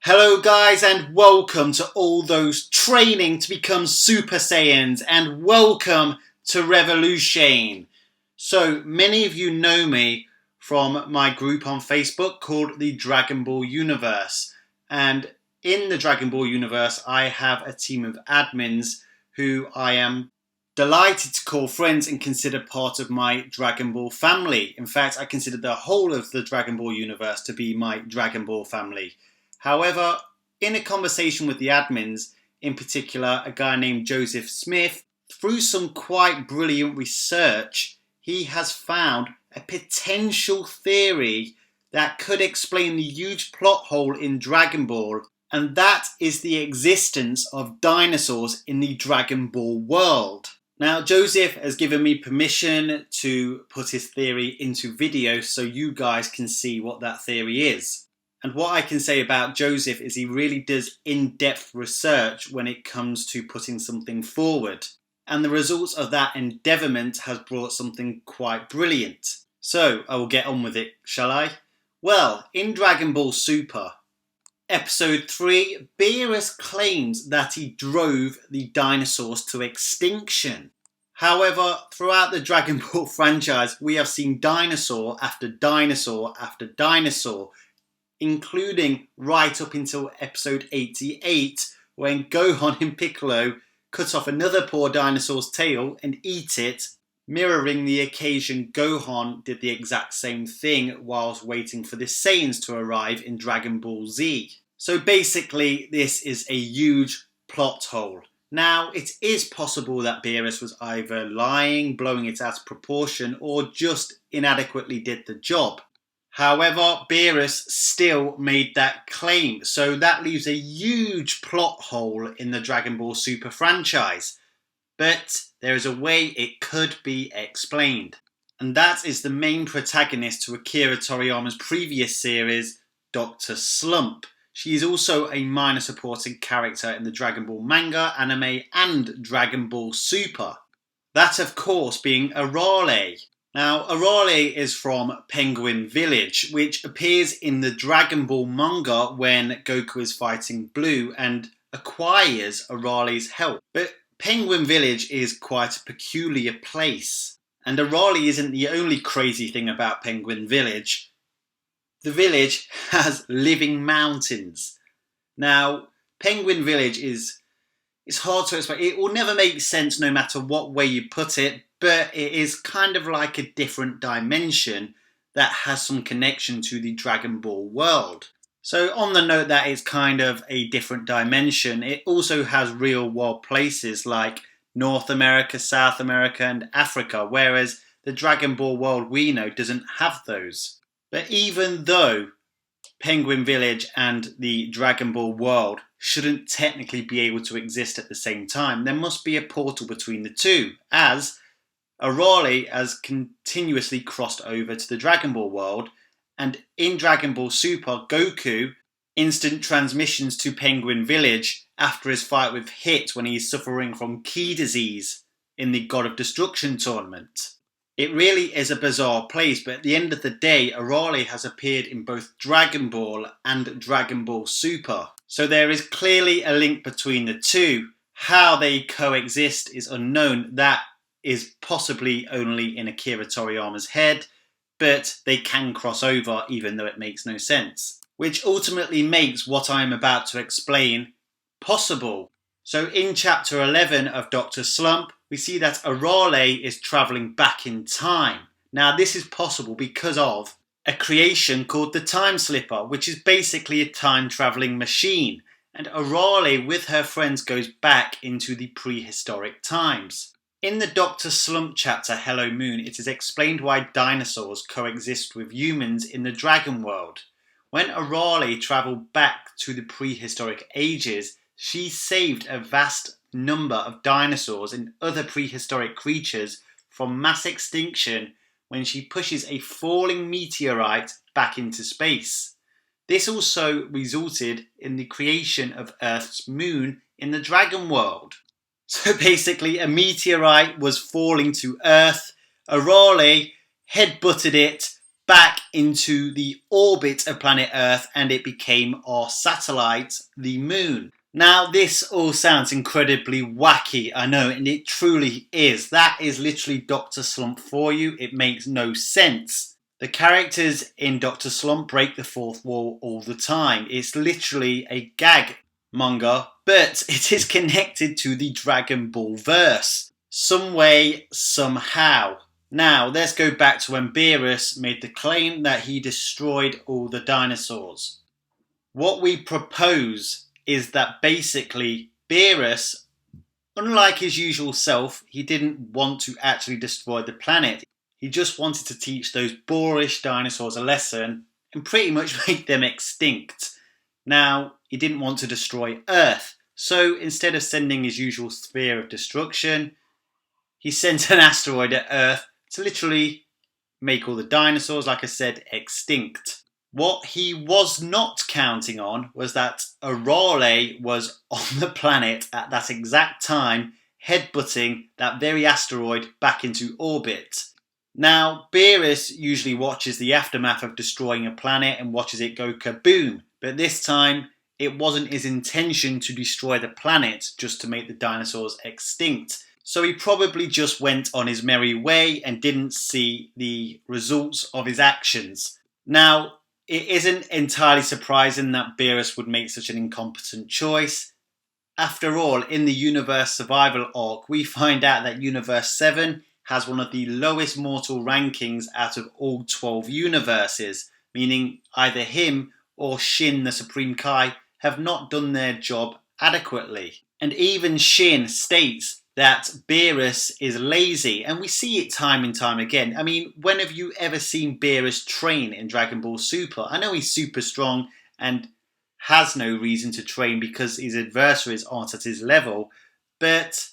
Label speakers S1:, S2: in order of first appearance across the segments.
S1: Hello guys and welcome to all those training to become Super Saiyans and welcome to Revolution. So many of you know me from my group on Facebook called the Dragon Ball Universe, and in the Dragon Ball Universe I have a team of admins who I am delighted to call friends and consider part of my Dragon Ball family. In fact, I consider the whole of the Dragon Ball Universe to be my Dragon Ball family. However, in a conversation with the admins, in particular a guy named Joseph Smith, through some quite brilliant research, he has found a potential theory that could explain the huge plot hole in Dragon Ball, and that is the existence of dinosaurs in the Dragon Ball world. Now, Joseph has given me permission to put his theory into video so you guys can see what that theory is. And what I can say about Joseph is he really does in-depth research when it comes to putting something forward. And the results of that endeavourment has brought something quite brilliant. So, I will get on with it, shall I? Well, in Dragon Ball Super, Episode 3, Beerus claims that he drove the dinosaurs to extinction. However, throughout the Dragon Ball franchise, we have seen dinosaur after dinosaur after dinosaur, including right up until episode 88, when Gohan and Piccolo cut off another poor dinosaur's tail and eat it, mirroring the occasion Gohan did the exact same thing whilst waiting for the Saiyans to arrive in Dragon Ball Z. So basically, this is a huge plot hole. Now, it is possible that Beerus was either lying, blowing it out of proportion, or just inadequately did the job. However, Beerus still made that claim, so that leaves a huge plot hole in the Dragon Ball Super franchise. But there is a way it could be explained, and that is the main protagonist to Akira Toriyama's previous series, Dr. Slump. She is also a minor supporting character in the Dragon Ball manga, anime, and Dragon Ball Super. That, of course, being Arale. Now, Arale is from Penguin Village, which appears in the Dragon Ball manga when Goku is fighting Blue and acquires Arale's help. But Penguin Village is quite a peculiar place, and Arale isn't the only crazy thing about Penguin Village. The village has living mountains. Now, Penguin Village is hard to explain. It will never make sense no matter what way you put it, but it is kind of like a different dimension that has some connection to the Dragon Ball world. So on the note that it's kind of a different dimension, it also has real world places like North America, South America and Africa, whereas the Dragon Ball world we know doesn't have those. But even though Penguin Village and the Dragon Ball world shouldn't technically be able to exist at the same time, there must be a portal between the two, as Arale has continuously crossed over to the Dragon Ball world, and in Dragon Ball Super, Goku instant transmissions to Penguin Village after his fight with Hit when he's suffering from Ki disease in the God of Destruction tournament. It really is a bizarre place, but at the end of the day, Arale has appeared in both Dragon Ball and Dragon Ball Super. So there is clearly a link between the two. How they coexist is unknown. That is possibly only in Akira Toriyama's head, but they can cross over even though it makes no sense. Which ultimately makes what I am about to explain possible. So in chapter 11 of Dr. Slump, we see that Arale is travelling back in time. Now this is possible because of a creation called the Time Slipper, which is basically a time travelling machine. And Arale with her friends goes back into the prehistoric times. In the Dr. Slump chapter, Hello Moon, it is explained why dinosaurs coexist with humans in the Dragon world. When Arale travelled back to the prehistoric ages, she saved a vast number of dinosaurs and other prehistoric creatures from mass extinction when she pushes a falling meteorite back into space. This also resulted in the creation of Earth's moon in the Dragon world. So basically, a meteorite was falling to Earth, Arale headbutted it, back into the orbit of planet Earth, and it became our satellite, the Moon. Now, this all sounds incredibly wacky, I know, and it truly is. That is literally Dr. Slump for you. It makes no sense. The characters in Dr. Slump break the fourth wall all the time. It's literally a gag manga, but it is connected to the Dragon Ball verse. Some way, somehow. Now, let's go back to when Beerus made the claim that he destroyed all the dinosaurs. What we propose is that basically Beerus, unlike his usual self, he didn't want to actually destroy the planet. He just wanted to teach those boorish dinosaurs a lesson and pretty much make them extinct. Now, he didn't want to destroy Earth, so instead of sending his usual sphere of destruction, he sent an asteroid at Earth to literally make all the dinosaurs, like I said, extinct. What he was not counting on was that Arale was on the planet at that exact time, headbutting that very asteroid back into orbit. Now, Beerus usually watches the aftermath of destroying a planet and watches it go kaboom, but this time it wasn't his intention to destroy the planet just to make the dinosaurs extinct. So he probably just went on his merry way and didn't see the results of his actions. Now, it isn't entirely surprising that Beerus would make such an incompetent choice. After all, in the Universe Survival arc, we find out that Universe 7 has one of the lowest mortal rankings out of all 12 universes, meaning either him or Shin the Supreme Kai have not done their job adequately. And even Shin states that Beerus is lazy, and we see it time and time again. I mean, when have you ever seen Beerus train in Dragon Ball Super? I know he's super strong and has no reason to train because his adversaries aren't at his level, but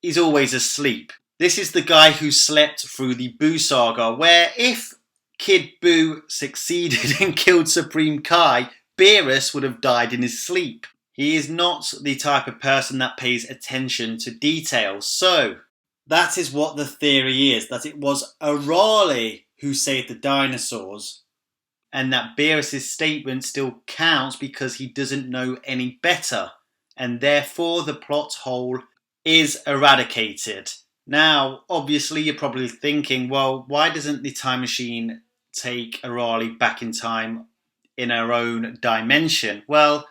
S1: he's always asleep. This is the guy who slept through the Buu saga, where if Kid Buu succeeded and killed Supreme Kai, Beerus would have died in his sleep. He is not the type of person that pays attention to detail. So, that is what the theory is, that it was Arale who saved the dinosaurs, and that Beerus' statement still counts because he doesn't know any better, and therefore the plot hole is eradicated. Now, obviously you're probably thinking, well, why doesn't the time machine take Arale back in time in her own dimension? Well,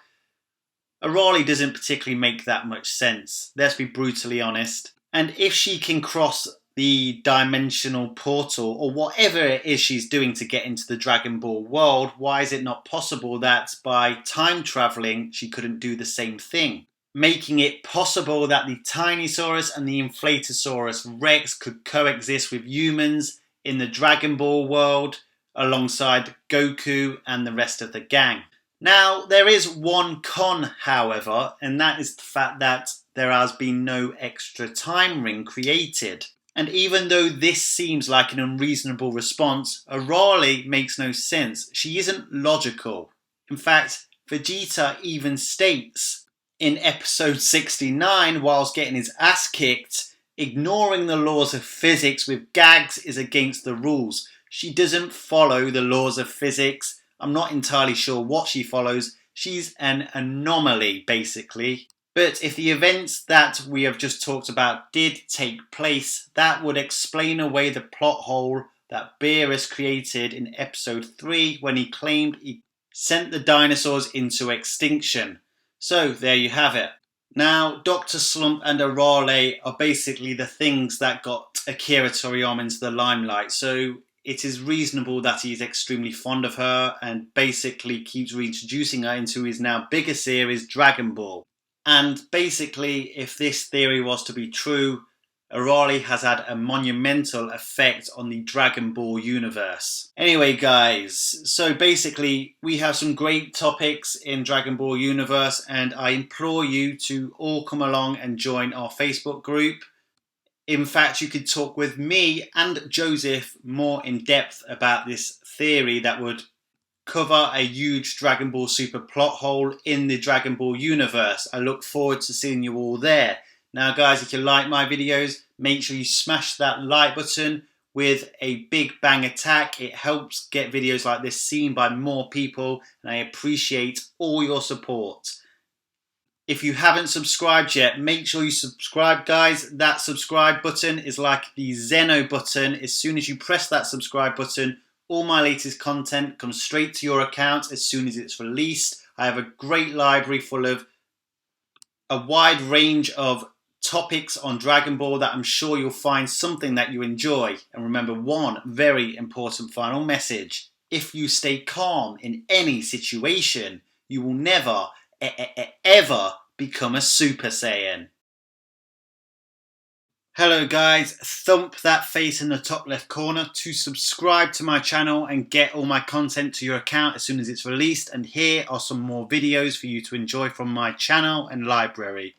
S1: Arale doesn't particularly make that much sense, let's be brutally honest. And if she can cross the dimensional portal, or whatever it is she's doing to get into the Dragon Ball world, why is it not possible that by time travelling she couldn't do the same thing? Making it possible that the Tinosaurus and the Inflatosaurus Rex could coexist with humans in the Dragon Ball world alongside Goku and the rest of the gang. Now, there is one con, however, and that is the fact that there has been no extra time ring created. And even though this seems like an unreasonable response, Arale makes no sense. She isn't logical. In fact, Vegeta even states in episode 69, whilst getting his ass kicked, ignoring the laws of physics with gags is against the rules. She doesn't follow the laws of physics. I'm not entirely sure what she follows. She's an anomaly, basically. But if the events that we have just talked about did take place, that would explain away the plot hole that Beerus created in episode 3 when he claimed he sent the dinosaurs into extinction. So there you have it. Now, Dr. Slump and Arale are basically the things that got Akira Toriyama into the limelight. So it is reasonable that he is extremely fond of her and basically keeps reintroducing her into his now bigger series, Dragon Ball. And basically, if this theory was to be true, Arale has had a monumental effect on the Dragon Ball universe. Anyway, guys, so basically we have some great topics in Dragon Ball universe, and I implore you to all come along and join our Facebook group. In fact, you could talk with me and Joseph more in depth about this theory that would cover a huge Dragon Ball Super plot hole in the Dragon Ball universe. I look forward to seeing you all there. Now guys, if you like my videos, make sure you smash that like button with a big bang attack. It helps get videos like this seen by more people, and I appreciate all your support. If you haven't subscribed yet, make sure you subscribe, guys. That subscribe button is like the Zeno button. As soon as you press that subscribe button, all my latest content comes straight to your account as soon as it's released. I have a great library full of a wide range of topics on Dragon Ball that I'm sure you'll find something that you enjoy. And remember one very important final message. If you stay calm in any situation, you will never ever become a Super Saiyan. Hello guys, thump that face in the top left corner to subscribe to my channel and get all my content to your account as soon as it's released. And here are some more videos for you to enjoy from my channel and library.